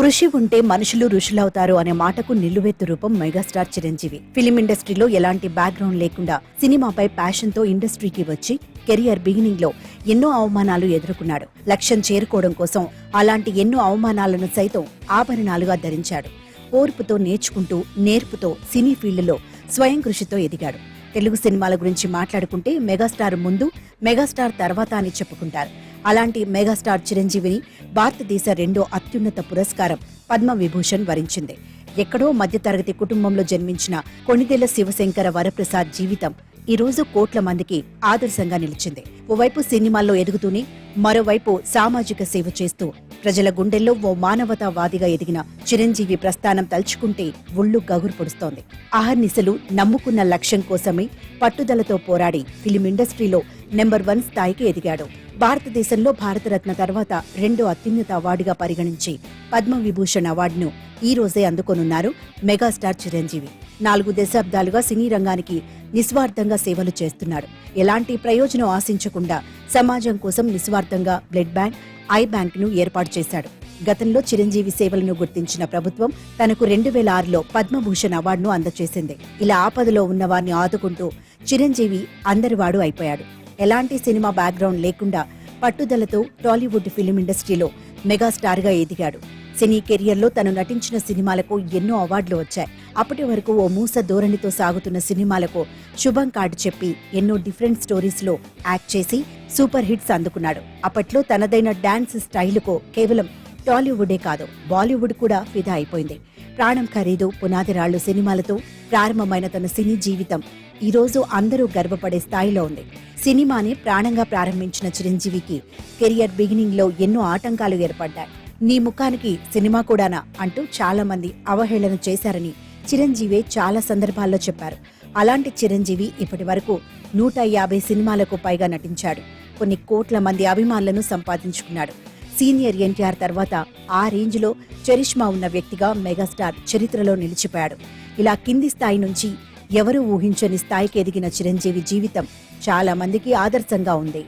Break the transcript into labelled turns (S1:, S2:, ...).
S1: కృషి ఉంటే మనుషులు ఋషులవుతారు అనే మాటకు నిలువెత్తు రూపం మెగాస్టార్ చిరంజీవి. ఫిలిం ఇండస్ట్రీలో ఎలాంటి బ్యాక్గ్రౌండ్ లేకుండా సినిమాపై ప్యాషన్ తో ఇండస్ట్రీకి వచ్చి కెరియర్ బిగినింగ్ లో ఎన్నో అవమానాలు ఎదుర్కొన్నాడు. లక్ష్యం చేరుకోవడం కోసం అలాంటి ఎన్నో అవమానాలను సైతం ఆభరణాలుగా ధరించాడు. ఓర్పుతో నేర్చుకుంటూ నేర్పుతో సినీ ఫీల్డ్లో స్వయం కృషితో ఎదిగాడు. తెలుగు సినిమాల గురించి మాట్లాడుకుంటే మెగాస్టార్ ముందు, మెగాస్టార్ తర్వాత అని చెప్పుకుంటారు. అలాంటి మెగాస్టార్ చిరంజీవిని భారతదేశ రెండో అత్యున్నత పురస్కారం పద్మవిభూషణ్ వరించింది. ఎక్కడో మధ్యతరగతి కుటుంబంలో జన్మించిన కొణిదెల శివశంకర వరప్రసాద్ జీవితం ఈ రోజు కోట్ల మందికి ఆదర్శంగా నిలిచింది. ఓవైపు సినిమాల్లో ఎదుగుతూనే మరోవైపు సామాజిక సేవ చేస్తూ ప్రజల గుండెల్లో ఓ మానవతావాదిగా ఎదిగిన చిరంజీవి ప్రస్థానం తలుచుకుంటే ఒళ్ళు గగురు పొడుస్తోంది. అహర్నిశలు నమ్ముకున్న లక్ష్యం కోసమే పట్టుదలతో పోరాడి ఫిలిం ఇండస్ట్రీలో నెంబర్ 1 స్థాయికి ఎదిగాడు. భారతదేశంలో భారతరత్న తర్వాత రెండో అత్యున్నత అవార్డుగా పరిగణించి పద్మవిభూషణ్ అవార్డును ఈ రోజే అందుకోనున్నారు మెగాస్టార్ చిరంజీవి. 4 దశాబ్దాలుగా సినీ రంగానికి నిస్వార్థంగా సేవలు చేస్తున్నాడు. ఎలాంటి ప్రయోజనం ఆశించకుండా సమాజం కోసం నిస్వార్థంగా బ్లడ్ బ్యాంక్, ఐ బ్యాంక్ ను ఏర్పాటు చేశాడు. గతంలో చిరంజీవి సేవలను గుర్తించిన ప్రభుత్వం తనకు 2006లో పద్మభూషణ్ అవార్డును అందజేసింది. ఇలా ఆపదలో ఉన్న వారిని ఆదుకుంటూ చిరంజీవి అందరివాడు అయిపోయాడు. ఎలాంటి సినిమా బ్యాక్గ్రౌండ్ లేకుండా పట్టుదలతో టాలీవుడ్ ఫిలిం ఇండస్ట్రీలో మెగాస్టార్ గా ఎదిగాడు. సినీ కెరియర్లో తను నటించిన సినిమాలకు ఎన్నో అవార్డులు వచ్చాయి. అప్పటి వరకు ఓ మూస ధోరణితో సాగుతున్న సినిమాలకు శుభం కార్డు చెప్పి ఎన్నో డిఫరెంట్ స్టోరీస్ లో యాక్ట్ చేసి సూపర్ హిట్స్ అందుకున్నాడు. అప్పట్లో తనదైన డాన్స్ స్టైలుకు కేవలం టాలీవుడే కాదు, బాలీవుడ్ కూడా ఫిదా అయిపోయింది. ప్రాణం ఖరీదు, పునాది రాళ్లు సినిమాలతో ప్రారంభమైన తన సినీ జీవితం ఈ రోజు అందరూ గర్వపడే స్థాయిలో ఉంది. సినిమాని ప్రాణంగా ప్రారంభించిన చిరంజీవికి కెరియర్ బిగినింగ్ లో ఎన్నో ఆటంకాలు ఏర్పడ్డాయి. నీ ముఖానికి సినిమా కూడానా అంటూ చాలా మంది అవహేళన చేశారని చిరంజీవి చాలా సందర్భాల్లో చెప్పారు. అలాంటి చిరంజీవి ఇప్పటి వరకు 150 సినిమాలకు పైగా నటించాడు. కొన్ని కోట్ల మంది అభిమానులను సంపాదించుకున్నాడు. సీనియర్ ఎన్టీఆర్ తర్వాత ఆ రేంజ్ లో చరిష్మా ఉన్న వ్యక్తిగా మెగాస్టార్ చరిత్రలో నిలిచిపోయాడు. ఇలా కింది స్థాయి నుంచి ఎవరూ ఊహించని స్థాయికి ఎదిగిన చిరంజీవి జీవితం చాలా మందికి ఆదర్శంగా ఉంది.